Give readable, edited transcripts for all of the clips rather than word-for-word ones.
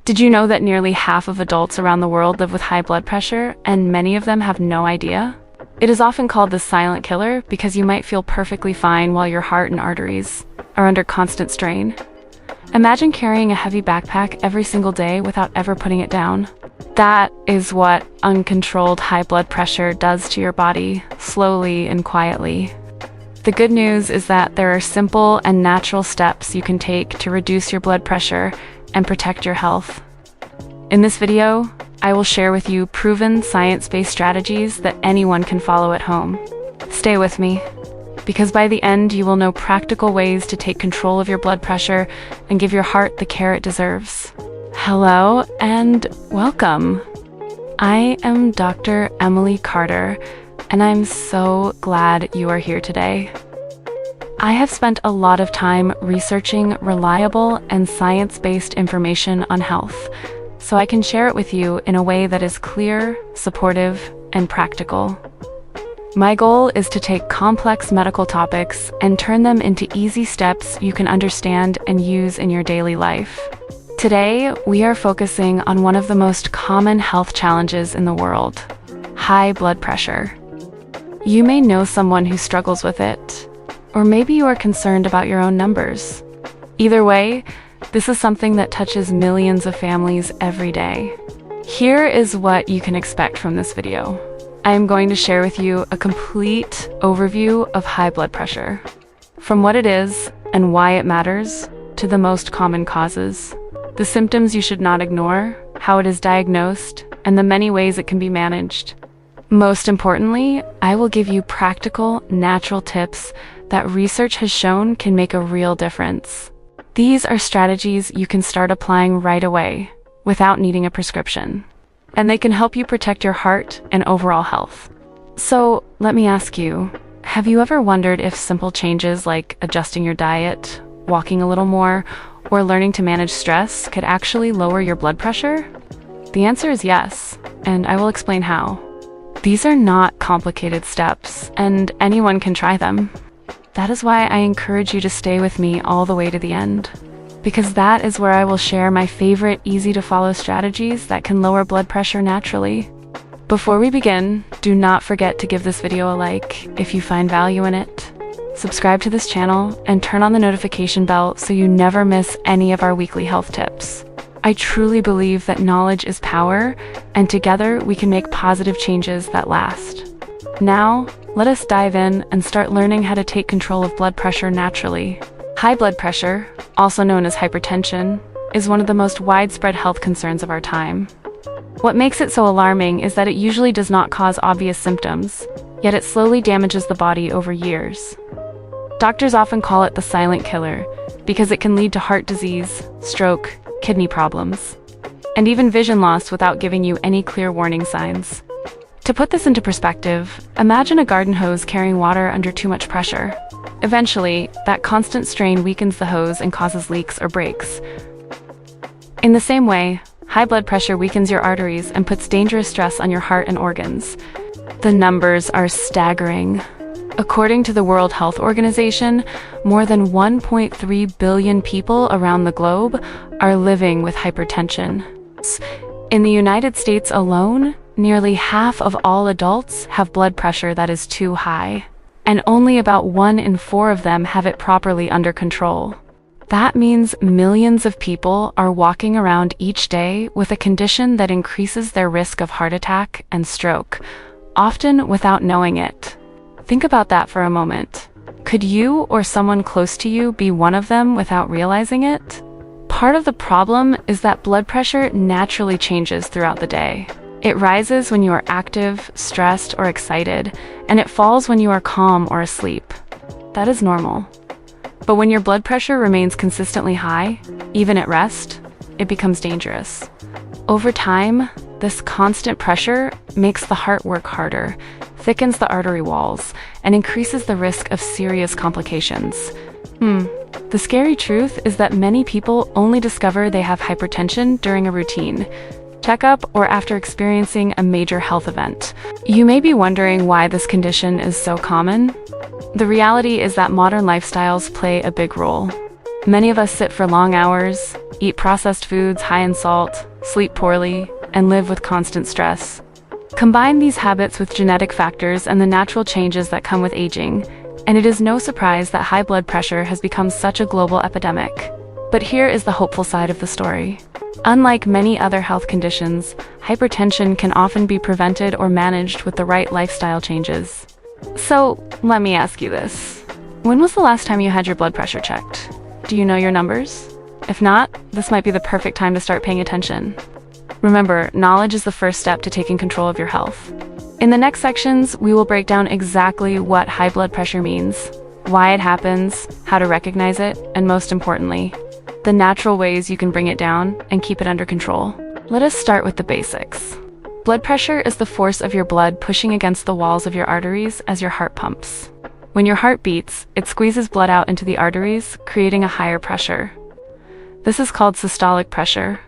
Did you know that nearly half of adults around the world live with high blood pressure, and many of them have no idea? It is often called the silent killer because you might feel perfectly fine while your heart and arteries are under constant strain. Imagine carrying a heavy backpack every single day without ever putting it down. That is what uncontrolled high blood pressure does to your body, slowly and quietly. The good news is that there are simple and natural steps you can take to reduce your blood pressure and protect your health. In this video, I will share with you proven science-based strategies that anyone can follow at home. Stay with me, because by the end you will know practical ways to take control of your blood pressure and give your heart the care it deserves. Hello and welcome. I am Dr. Emily Carter, and I'm so glad you are here today. I have spent a lot of time researching reliable and science-based information on health, so I can share it with you in a way that is clear, supportive, and practical. My goal is to take complex medical topics and turn them into easy steps you can understand and use in your daily life. Today, we are focusing on one of the most common health challenges in the world: high blood pressure. You may know someone who struggles with it, or maybe you are concerned about your own numbers. Either way, this is something that touches millions of families every day. Here is what you can expect from this video. I am going to share with you a complete overview of high blood pressure, from what it is and why it matters, to the most common causes, the symptoms you should not ignore, how it is diagnosed, and the many ways it can be managed. Most importantly, I will give you practical, natural tips that research has shown can make a real difference. These are strategies you can start applying right away, without needing a prescription, and they can help you protect your heart and overall health. So, let me ask you, have you ever wondered if simple changes like adjusting your diet, walking a little more, or learning to manage stress could actually lower your blood pressure? The answer is yes, and I will explain how. These are not complicated steps, and anyone can try them. That is why I encourage you to stay with me all the way to the end, because that is where I will share my favorite easy-to-follow strategies that can lower blood pressure naturally. Before we begin, do not forget to give this video a like if you find value in it. Subscribe to this channel and turn on the notification bell so you never miss any of our weekly health tips. I truly believe that knowledge is power, and together we can make positive changes that last. Now, let us dive in and start learning how to take control of blood pressure naturally. High blood pressure, also known as hypertension, is one of the most widespread health concerns of our time. What makes it so alarming is that it usually does not cause obvious symptoms, yet it slowly damages the body over years. Doctors often call it the silent killer because it can lead to heart disease, stroke, kidney problems, and even vision loss without giving you any clear warning signs. To put this into perspective, imagine a garden hose carrying water under too much pressure. Eventually, that constant strain weakens the hose and causes leaks or breaks. In the same way, high blood pressure weakens your arteries and puts dangerous stress on your heart and organs. The numbers are staggering. According to the World Health Organization, more than 1.3 billion people around the globe are living with hypertension. In the United States alone, nearly half of all adults have blood pressure that is too high, and only about 1 in 4 of them have it properly under control. That means millions of people are walking around each day with a condition that increases their risk of heart attack and stroke, often without knowing it. Think about that for a moment. Could you or someone close to you be one of them without realizing it? Part of the problem is that blood pressure naturally changes throughout the day. It rises when you are active, stressed, or excited, and it falls when you are calm or asleep. That is normal. But when your blood pressure remains consistently high, even at rest, it becomes dangerous. Over time, this constant pressure makes the heart work harder, thickens the artery walls, and increases the risk of serious complications. The scary truth is that many people only discover they have hypertension during a routine checkup or after experiencing a major health event. You may be wondering why this condition is so common. The reality is that modern lifestyles play a big role. Many of us sit for long hours, eat processed foods high in salt, sleep poorly, and live with constant stress. Combine these habits with genetic factors and the natural changes that come with aging, and it is no surprise that high blood pressure has become such a global epidemic. But here is the hopeful side of the story. Unlike many other health conditions, hypertension can often be prevented or managed with the right lifestyle changes. So, let me ask you this. When was the last time you had your blood pressure checked? Do you know your numbers? If not, this might be the perfect time to start paying attention. Remember, knowledge is the first step to taking control of your health. In the next sections, we will break down exactly what high blood pressure means, why it happens, how to recognize it, and most importantly, the natural ways you can bring it down and keep it under control. Let us start with the basics. Blood pressure is the force of your blood pushing against the walls of your arteries as your heart pumps. When your heart beats, it squeezes blood out into the arteries, creating a higher pressure. This is called systolic pressure.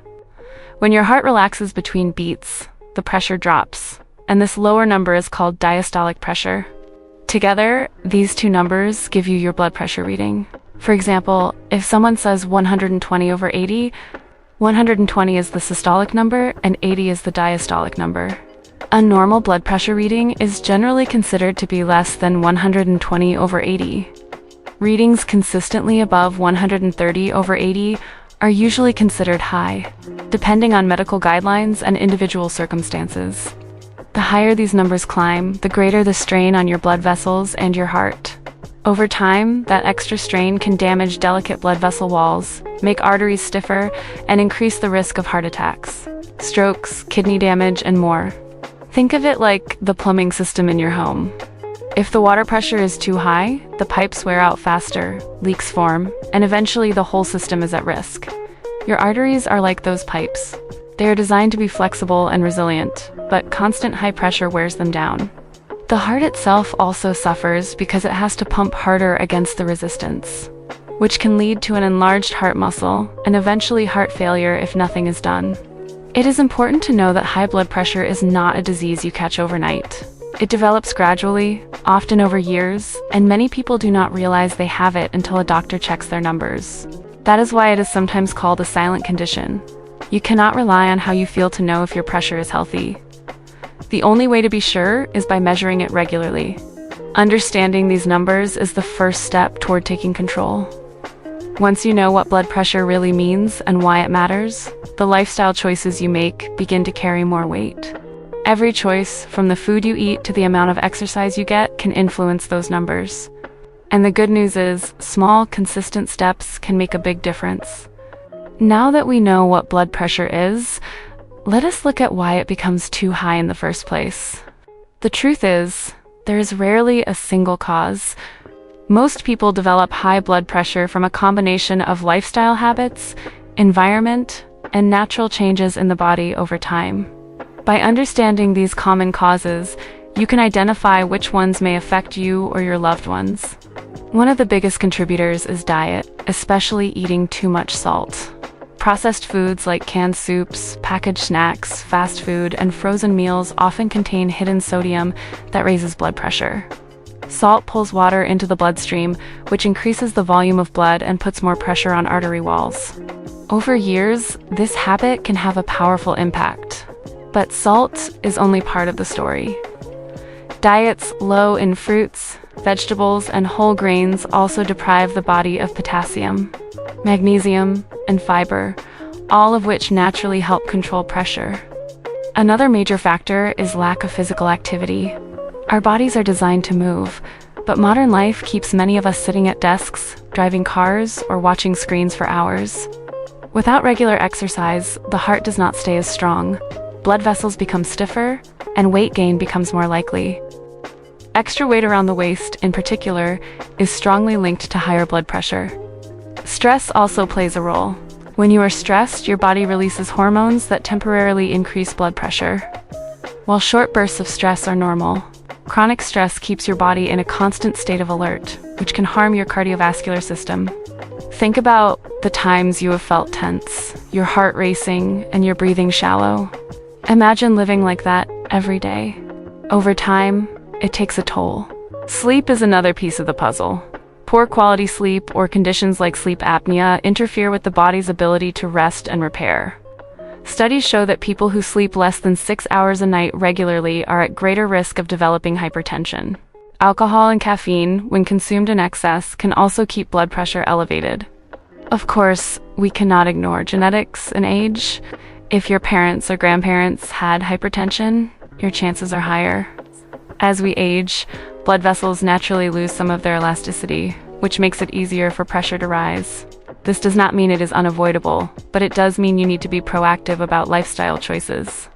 When your heart relaxes between beats, the pressure drops, and this lower number is called diastolic pressure. Together, these two numbers give you your blood pressure reading. For example, if someone says 120/80, 120 is the systolic number and 80 is the diastolic number. A normal blood pressure reading is generally considered to be less than 120/80. Readings consistently above 130/80 are usually considered high, depending on medical guidelines and individual circumstances. The higher these numbers climb, the greater the strain on your blood vessels and your heart. Over time, that extra strain can damage delicate blood vessel walls, make arteries stiffer, and increase the risk of heart attacks, strokes, kidney damage, and more. Think of it like the plumbing system in your home. If the water pressure is too high, the pipes wear out faster, leaks form, and eventually the whole system is at risk. Your arteries are like those pipes. They are designed to be flexible and resilient, but constant high pressure wears them down. The heart itself also suffers because it has to pump harder against the resistance, which can lead to an enlarged heart muscle and eventually heart failure if nothing is done. It is important to know that high blood pressure is not a disease you catch overnight. It develops gradually, often over years, and many people do not realize they have it until a doctor checks their numbers. That is why it is sometimes called a silent condition. You cannot rely on how you feel to know if your pressure is healthy. The only way to be sure is by measuring it regularly. Understanding these numbers is the first step toward taking control. Once you know what blood pressure really means and why it matters, the lifestyle choices you make begin to carry more weight. Every choice, from the food you eat to the amount of exercise you get, can influence those numbers. And the good news is, small, consistent steps can make a big difference. Now that we know what blood pressure is, let us look at why it becomes too high in the first place. The truth is, there is rarely a single cause. Most people develop high blood pressure from a combination of lifestyle habits, environment, and natural changes in the body over time. By understanding these common causes, you can identify which ones may affect you or your loved ones. One of the biggest contributors is diet, especially eating too much salt. Processed foods like canned soups, packaged snacks, fast food, and frozen meals often contain hidden sodium that raises blood pressure. Salt pulls water into the bloodstream, which increases the volume of blood and puts more pressure on artery walls. Over years, this habit can have a powerful impact. But salt is only part of the story. Diets low in fruits, vegetables, and whole grains also deprive the body of potassium, magnesium, and fiber, all of which naturally help control pressure. Another major factor is lack of physical activity. Our bodies are designed to move, but modern life keeps many of us sitting at desks, driving cars, or watching screens for hours. Without regular exercise, the heart does not stay as strong, blood vessels become stiffer, and weight gain becomes more likely. Extra weight around the waist, in particular, is strongly linked to higher blood pressure. Stress also plays a role. When you are stressed, your body releases hormones that temporarily increase blood pressure. While short bursts of stress are normal, chronic stress keeps your body in a constant state of alert, which can harm your cardiovascular system. Think about the times you have felt tense, your heart racing, and your breathing shallow. Imagine living like that every day. Over time, it takes a toll. Sleep is another piece of the puzzle. Poor quality sleep or conditions like sleep apnea interfere with the body's ability to rest and repair. Studies show that people who sleep less than 6 hours a night regularly are at greater risk of developing hypertension. Alcohol and caffeine, when consumed in excess, can also keep blood pressure elevated. Of course, we cannot ignore genetics and age. If your parents or grandparents had hypertension, your chances are higher. As we age, blood vessels naturally lose some of their elasticity, which makes it easier for pressure to rise. This does not mean it is unavoidable, but it does mean you need to be proactive about lifestyle choices.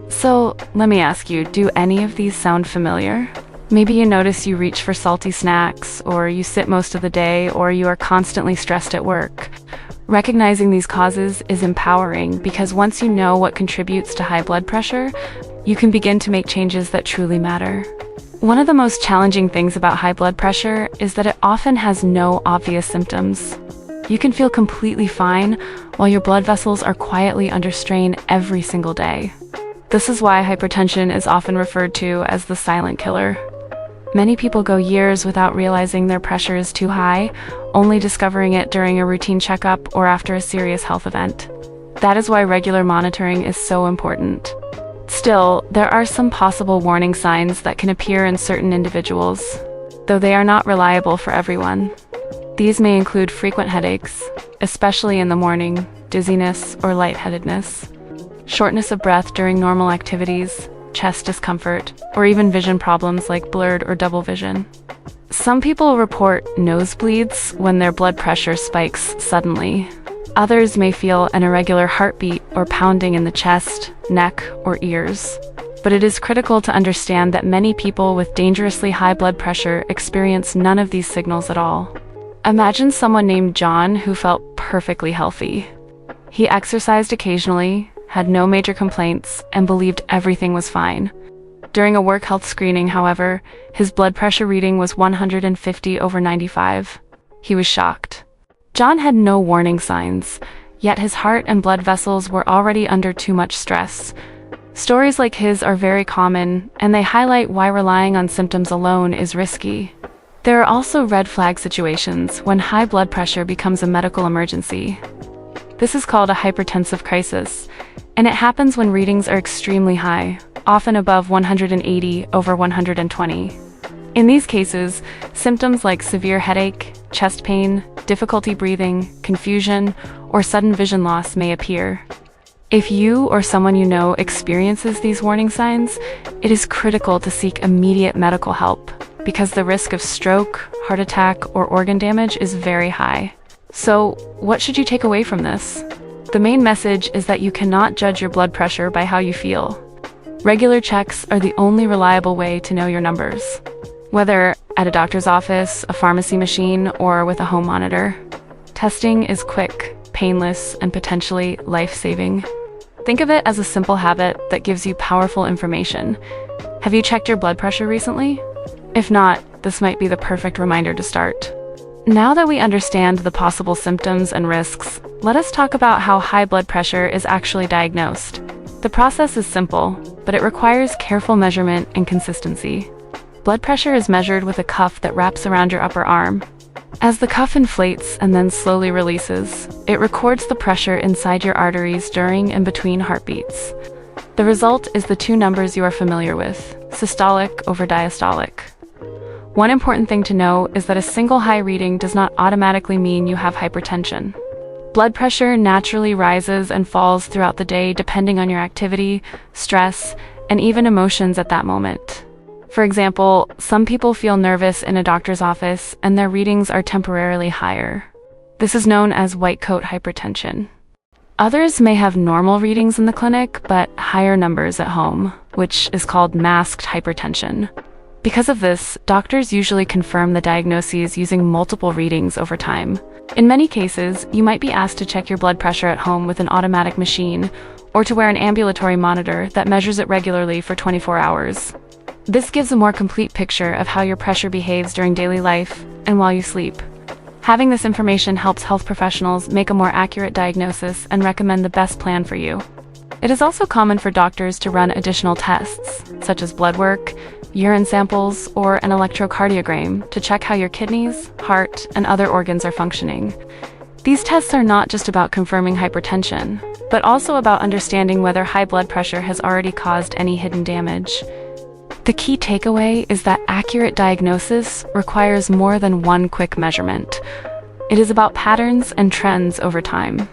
So, let me ask you, do any of these sound familiar? Maybe you notice you reach for salty snacks, or you sit most of the day, or you are constantly stressed at work. Recognizing these causes is empowering because once you know what contributes to high blood pressure, you can begin to make changes that truly matter. One of the most challenging things about high blood pressure is that it often has no obvious symptoms. You can feel completely fine while your blood vessels are quietly under strain every single day. This is why hypertension is often referred to as the silent killer. Many people go years without realizing their pressure is too high, only discovering it during a routine checkup or after a serious health event. That is why regular monitoring is so important. Still, there are some possible warning signs that can appear in certain individuals, though they are not reliable for everyone. These may include frequent headaches, especially in the morning, dizziness or lightheadedness, shortness of breath during normal activities, chest discomfort, or even vision problems like blurred or double vision. Some people report nosebleeds when their blood pressure spikes suddenly. Others may feel an irregular heartbeat or pounding in the chest, neck, or ears. But it is critical to understand that many people with dangerously high blood pressure experience none of these signals at all. Imagine someone named John who felt perfectly healthy. He exercised occasionally, had no major complaints, and believed everything was fine. During a work health screening, however, his blood pressure reading was 150/95. He was shocked. John had no warning signs, yet his heart and blood vessels were already under too much stress. Stories like his are very common, and they highlight why relying on symptoms alone is risky. There are also red flag situations when high blood pressure becomes a medical emergency. This is called a hypertensive crisis, and it happens when readings are extremely high, often above 180/120. In these cases, symptoms like severe headache, chest pain, difficulty breathing, confusion, or sudden vision loss may appear. If you or someone you know experiences these warning signs, it is critical to seek immediate medical help because the risk of stroke, heart attack, or organ damage is very high. So, what should you take away from this? The main message is that you cannot judge your blood pressure by how you feel. Regular checks are the only reliable way to know your numbers, whether at a doctor's office, a pharmacy machine, or with a home monitor. Testing is quick, painless, and potentially life-saving. Think of it as a simple habit that gives you powerful information. Have you checked your blood pressure recently? If not, this might be the perfect reminder to start. Now that we understand the possible symptoms and risks, let us talk about how high blood pressure is actually diagnosed. The process is simple, but it requires careful measurement and consistency. Blood pressure is measured with a cuff that wraps around your upper arm. As the cuff inflates and then slowly releases, it records the pressure inside your arteries during and between heartbeats. The result is the two numbers you are familiar with, systolic over diastolic. One important thing to know is that a single high reading does not automatically mean you have hypertension. Blood pressure naturally rises and falls throughout the day depending on your activity, stress, and even emotions at that moment. For example, some people feel nervous in a doctor's office and their readings are temporarily higher. This is known as white coat hypertension. Others may have normal readings in the clinic, but higher numbers at home, which is called masked hypertension. Because of this, doctors usually confirm the diagnoses using multiple readings over time. In many cases, you might be asked to check your blood pressure at home with an automatic machine, or to wear an ambulatory monitor that measures it regularly for 24 hours. This gives a more complete picture of how your pressure behaves during daily life and while you sleep. Having this information helps health professionals make a more accurate diagnosis and recommend the best plan for you. It is also common for doctors to run additional tests, such as blood work, urine samples, or an electrocardiogram to check how your kidneys, heart, and other organs are functioning. These tests are not just about confirming hypertension, but also about understanding whether high blood pressure has already caused any hidden damage. The key takeaway is that accurate diagnosis requires more than one quick measurement. It is about patterns and trends over time.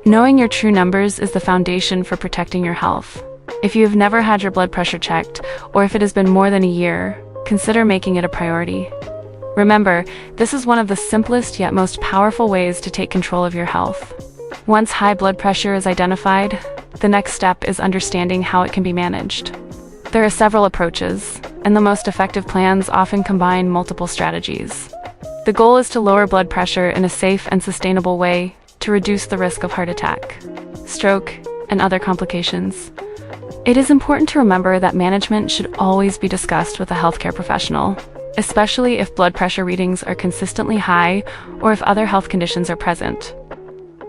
Knowing your true numbers is the foundation for protecting your health. If you have never had your blood pressure checked, or if it has been more than a year, consider making it a priority. Remember, this is one of the simplest yet most powerful ways to take control of your health. Once high blood pressure is identified, the next step is understanding how it can be managed. There are several approaches, and the most effective plans often combine multiple strategies. The goal is to lower blood pressure in a safe and sustainable way to reduce the risk of heart attack, stroke, and other complications. It is important to remember that management should always be discussed with a healthcare professional, especially if blood pressure readings are consistently high or if other health conditions are present.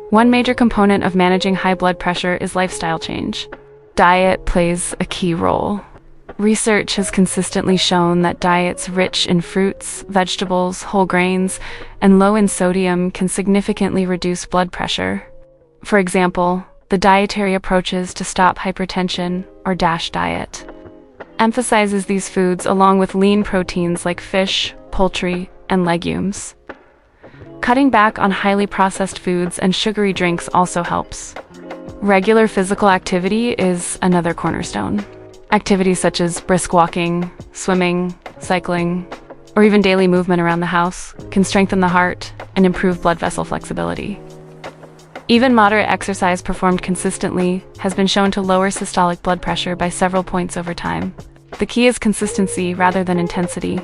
One major component of managing high blood pressure is lifestyle change. Diet plays a key role. Research has consistently shown that diets rich in fruits, vegetables, whole grains, and low in sodium can significantly reduce blood pressure. For example, the dietary approaches to stop hypertension, or DASH diet, emphasizes these foods along with lean proteins like fish, poultry, and legumes. Cutting back on highly processed foods and sugary drinks also helps. Regular physical activity is another cornerstone. Activities such as brisk walking, swimming, cycling, or even daily movement around the house can strengthen the heart and improve blood vessel flexibility. Even moderate exercise performed consistently has been shown to lower systolic blood pressure by several points over time. The key is consistency rather than intensity.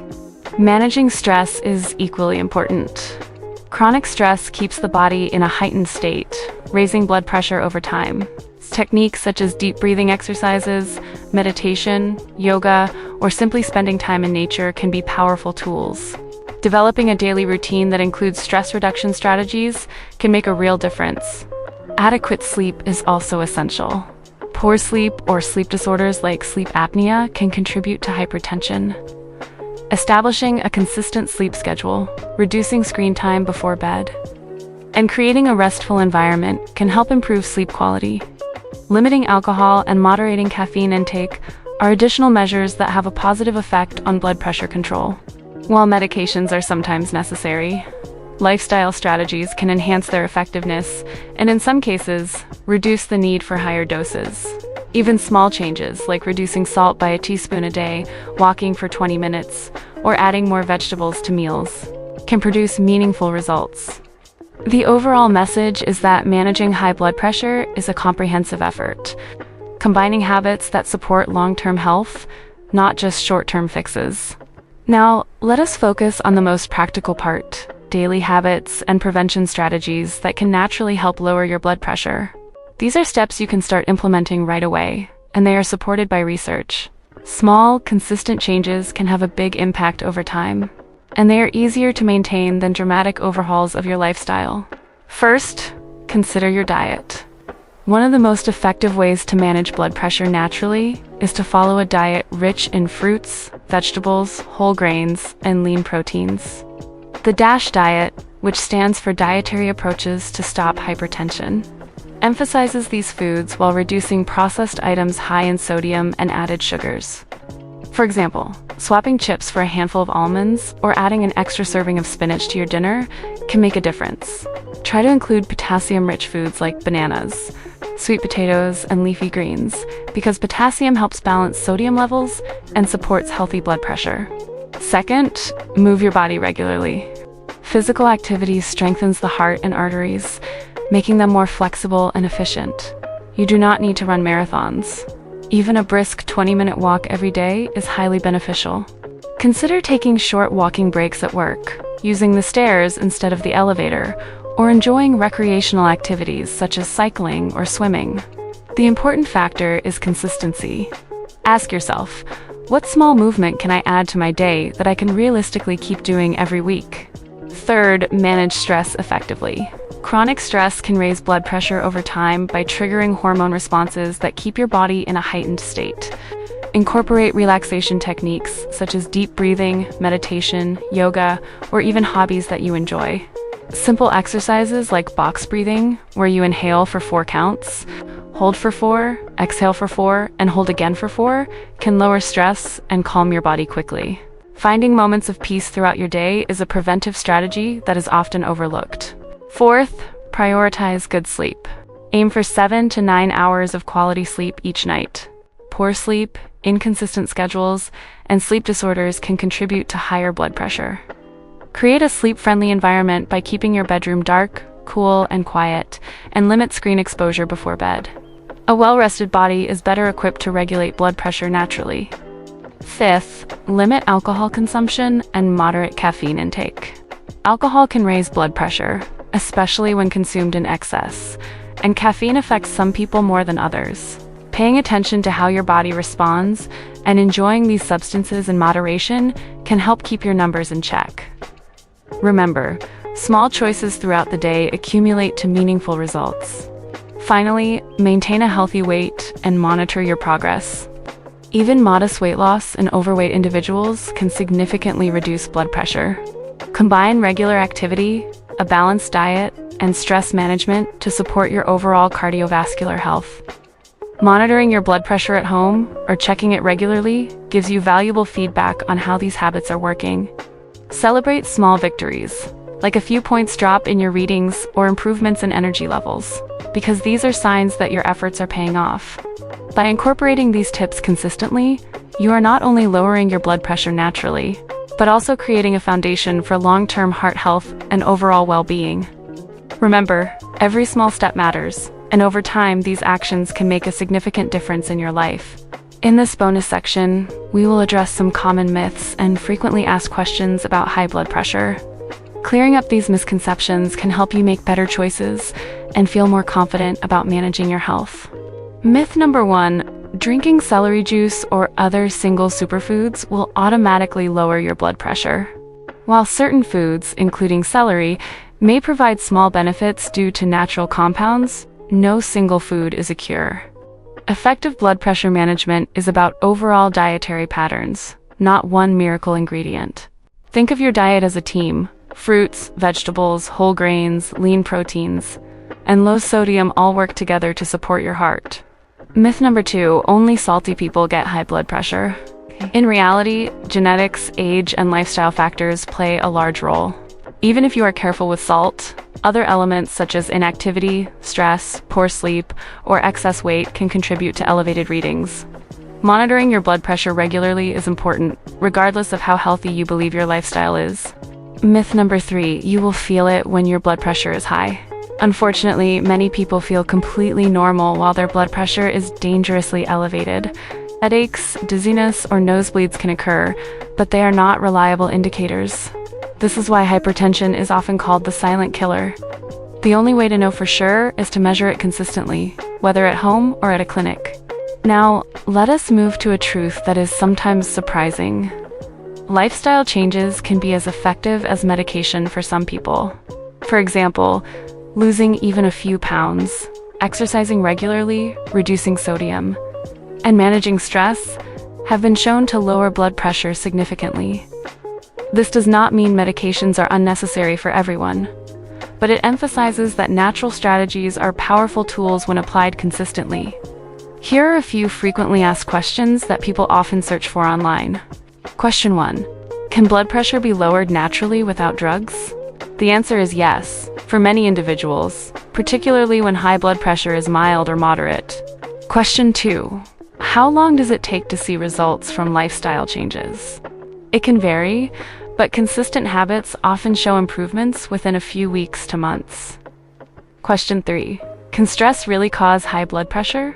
Managing stress is equally important. Chronic stress keeps the body in a heightened state, raising blood pressure over time. Techniques such as deep breathing exercises, meditation, yoga, or simply spending time in nature can be powerful tools. Developing a daily routine that includes stress reduction strategies can make a real difference. Adequate sleep is also essential. Poor sleep or sleep disorders like sleep apnea can contribute to hypertension. Establishing a consistent sleep schedule, reducing screen time before bed, and creating a restful environment can help improve sleep quality. Limiting alcohol and moderating caffeine intake are additional measures that have a positive effect on blood pressure control. While medications are sometimes necessary, lifestyle strategies can enhance their effectiveness and, in some cases, reduce the need for higher doses. Even small changes, like reducing salt by a teaspoon a day, walking for 20 minutes, or adding more vegetables to meals, can produce meaningful results. The overall message is that managing high blood pressure is a comprehensive effort, combining habits that support long-term health, not just short-term fixes. Now, let us focus on the most practical part, daily habits and prevention strategies that can naturally help lower your blood pressure. These are steps you can start implementing right away, and they are supported by research. Small, consistent changes can have a big impact over time, and they are easier to maintain than dramatic overhauls of your lifestyle. First, consider your diet. One of the most effective ways to manage blood pressure naturally is to follow a diet rich in fruits, vegetables, whole grains, and lean proteins. The DASH diet, which stands for Dietary Approaches to Stop Hypertension, emphasizes these foods while reducing processed items high in sodium and added sugars. For example, swapping chips for a handful of almonds or adding an extra serving of spinach to your dinner can make a difference. Try to include potassium-rich foods like bananas, sweet potatoes, and leafy greens, because potassium helps balance sodium levels and supports healthy blood pressure. Second, move your body regularly. Physical activity strengthens the heart and arteries, making them more flexible and efficient. You do not need to run marathons. Even a brisk 20-minute walk every day is highly beneficial. Consider taking short walking breaks at work, using the stairs instead of the elevator, or enjoying recreational activities such as cycling or swimming. The important factor is consistency. Ask yourself, what small movement can I add to my day that I can realistically keep doing every week? Third, manage stress effectively. Chronic stress can raise blood pressure over time by triggering hormone responses that keep your body in a heightened state. Incorporate relaxation techniques such as deep breathing, meditation, yoga, or even hobbies that you enjoy. Simple exercises like box breathing, where you inhale for 4 counts, hold for 4, exhale for 4, and hold again for 4, can lower stress and calm your body quickly. Finding moments of peace throughout your day is a preventive strategy that is often overlooked. Fourth, prioritize good sleep. Aim for 7 to 9 hours of quality sleep each night. Poor sleep, inconsistent schedules, and sleep disorders can contribute to higher blood pressure. Create a sleep-friendly environment by keeping your bedroom dark, cool, and quiet, and limit screen exposure before bed. A well-rested body is better equipped to regulate blood pressure naturally. Fifth, limit alcohol consumption and moderate caffeine intake. Alcohol can raise blood pressure, especially when consumed in excess, and caffeine affects some people more than others. Paying attention to how your body responds and enjoying these substances in moderation can help keep your numbers in check. Remember, small choices throughout the day accumulate to meaningful results. Finally, maintain a healthy weight and monitor your progress. Even modest weight loss in overweight individuals can significantly reduce blood pressure. Combine regular activity, a balanced diet, and stress management to support your overall cardiovascular health. Monitoring your blood pressure at home or checking it regularly gives you valuable feedback on how these habits are working. Celebrate small victories, like a few points drop in your readings or improvements in energy levels, because these are signs that your efforts are paying off. By incorporating these tips consistently, you are not only lowering your blood pressure naturally, but also creating a foundation for long-term heart health and overall well-being. Remember, every small step matters, and over time, these actions can make a significant difference in your life. In this bonus section, we will address some common myths and frequently asked questions about high blood pressure. Clearing up these misconceptions can help you make better choices and feel more confident about managing your health. Myth number 1, drinking celery juice or other single superfoods will automatically lower your blood pressure. While certain foods, including celery, may provide small benefits due to natural compounds, no single food is a cure. Effective blood pressure management is about overall dietary patterns, not one miracle ingredient. Think of your diet as a team: fruits, vegetables, whole grains, lean proteins, and low sodium all work together to support your heart. Myth number 2, only salty people get high blood pressure. In reality, genetics, age, and lifestyle factors play a large role. Even if you are careful with salt, other elements such as inactivity, stress, poor sleep, or excess weight can contribute to elevated readings. Monitoring your blood pressure regularly is important, regardless of how healthy you believe your lifestyle is. Myth number 3, you will feel it when your blood pressure is high. Unfortunately, many people feel completely normal while their blood pressure is dangerously elevated. Headaches, dizziness, or nosebleeds can occur, but they are not reliable indicators. This is why hypertension is often called the silent killer. The only way to know for sure is to measure it consistently, whether at home or at a clinic. Now, let us move to a truth that is sometimes surprising. Lifestyle changes can be as effective as medication for some people. For example, losing even a few pounds, exercising regularly, reducing sodium, and managing stress have been shown to lower blood pressure significantly. This does not mean medications are unnecessary for everyone, but it emphasizes that natural strategies are powerful tools when applied consistently. Here are a few frequently asked questions that people often search for online. Question 1. Can blood pressure be lowered naturally without drugs? The answer is yes, for many individuals, particularly when high blood pressure is mild or moderate. Question 2. How long does it take to see results from lifestyle changes? It can vary, but consistent habits often show improvements within a few weeks to months. Question 3. Can stress really cause high blood pressure?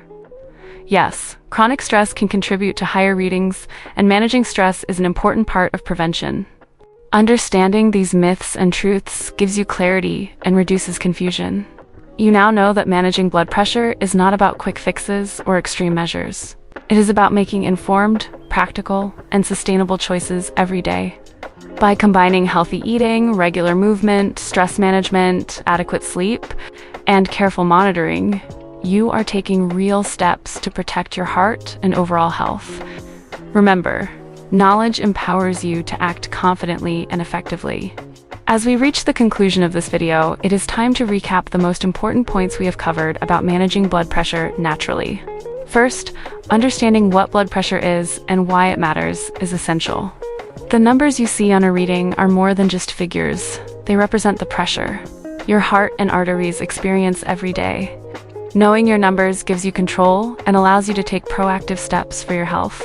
Yes, chronic stress can contribute to higher readings, and managing stress is an important part of prevention. Understanding these myths and truths gives you clarity and reduces confusion. You now know that managing blood pressure is not about quick fixes or extreme measures. It is about making informed, practical, and sustainable choices every day. By combining healthy eating, regular movement, stress management, adequate sleep, and careful monitoring, you are taking real steps to protect your heart and overall health. Remember, knowledge empowers you to act confidently and effectively. As we reach the conclusion of this video, it is time to recap the most important points we have covered about managing blood pressure naturally. First, understanding what blood pressure is and why it matters is essential. The numbers you see on a reading are more than just figures. They represent the pressure your heart and arteries experience every day. Knowing your numbers gives you control and allows you to take proactive steps for your health.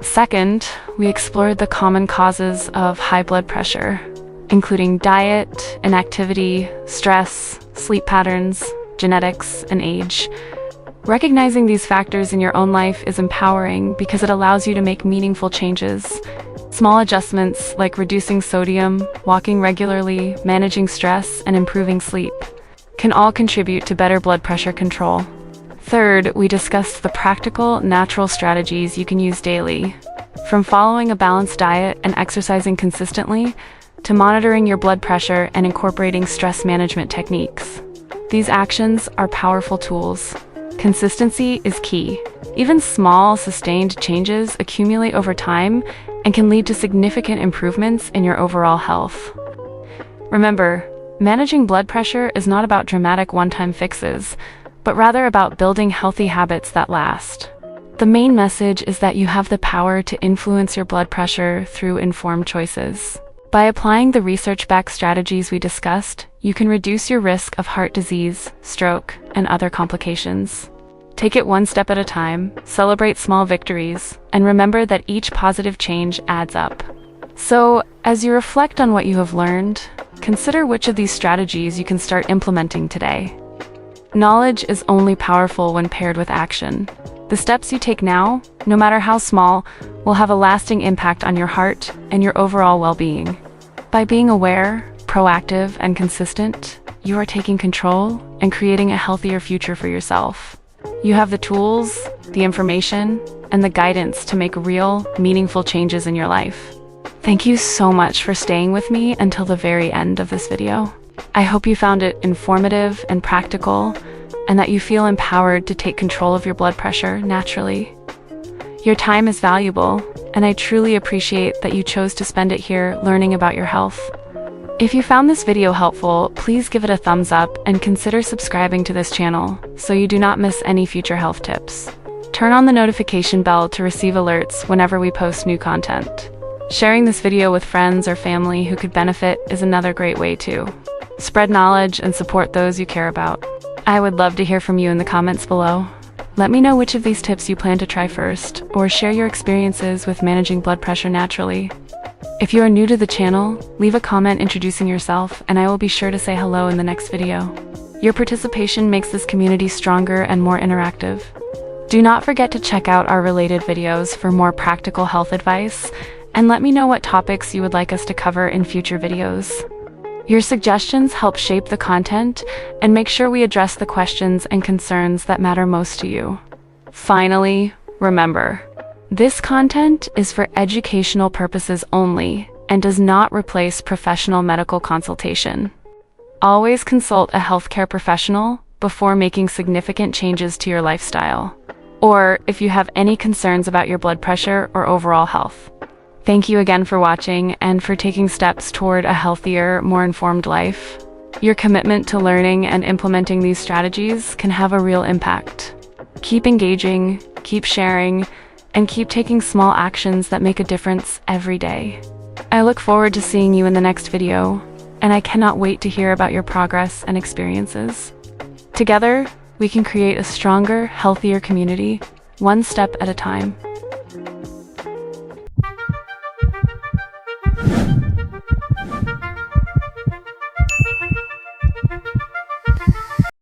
Second, we explored the common causes of high blood pressure, including diet, inactivity, stress, sleep patterns, genetics, and age. Recognizing these factors in your own life is empowering because it allows you to make meaningful changes. Small adjustments like reducing sodium, walking regularly, managing stress, and improving sleep can all contribute to better blood pressure control. Third, we discussed the practical, natural strategies you can use daily, from following a balanced diet and exercising consistently to monitoring your blood pressure and incorporating stress management techniques. These actions are powerful tools. Consistency is key. Even small, sustained changes accumulate over time and can lead to significant improvements in your overall health. Remember, managing blood pressure is not about dramatic one-time fixes, but rather about building healthy habits that last. The main message is that you have the power to influence your blood pressure through informed choices. By applying the research-backed strategies we discussed, you can reduce your risk of heart disease, stroke, and other complications. Take it one step at a time, celebrate small victories, and remember that each positive change adds up. So, as you reflect on what you have learned, consider which of these strategies you can start implementing today. Knowledge is only powerful when paired with action. The steps you take now, no matter how small, will have a lasting impact on your heart and your overall well-being. By being aware, proactive, and consistent, you are taking control and creating a healthier future for yourself. You have the tools, the information, and the guidance to make real, meaningful changes in your life. Thank you so much for staying with me until the very end of this video. I hope you found it informative and practical, and that you feel empowered to take control of your blood pressure naturally. Your time is valuable, and I truly appreciate that you chose to spend it here learning about your health. If you found this video helpful, please give it a thumbs up and consider subscribing to this channel so you do not miss any future health tips. Turn on the notification bell to receive alerts whenever we post new content. Sharing this video with friends or family who could benefit is another great way too. Spread knowledge and support those you care about. I would love to hear from you in the comments below. Let me know which of these tips you plan to try first, or share your experiences with managing blood pressure naturally. If you are new to the channel, leave a comment introducing yourself, and I will be sure to say hello in the next video. Your participation makes this community stronger and more interactive. Do not forget to check out our related videos for more practical health advice, and let me know what topics you would like us to cover in future videos. Your suggestions help shape the content and make sure we address the questions and concerns that matter most to you. Finally, remember, this content is for educational purposes only and does not replace professional medical consultation. Always consult a healthcare professional before making significant changes to your lifestyle, or if you have any concerns about your blood pressure or overall health. Thank you again for watching and for taking steps toward a healthier, more informed life. Your commitment to learning and implementing these strategies can have a real impact. Keep engaging, keep sharing, and keep taking small actions that make a difference every day. I look forward to seeing you in the next video, and I cannot wait to hear about your progress and experiences. Together, we can create a stronger, healthier community, one step at a time.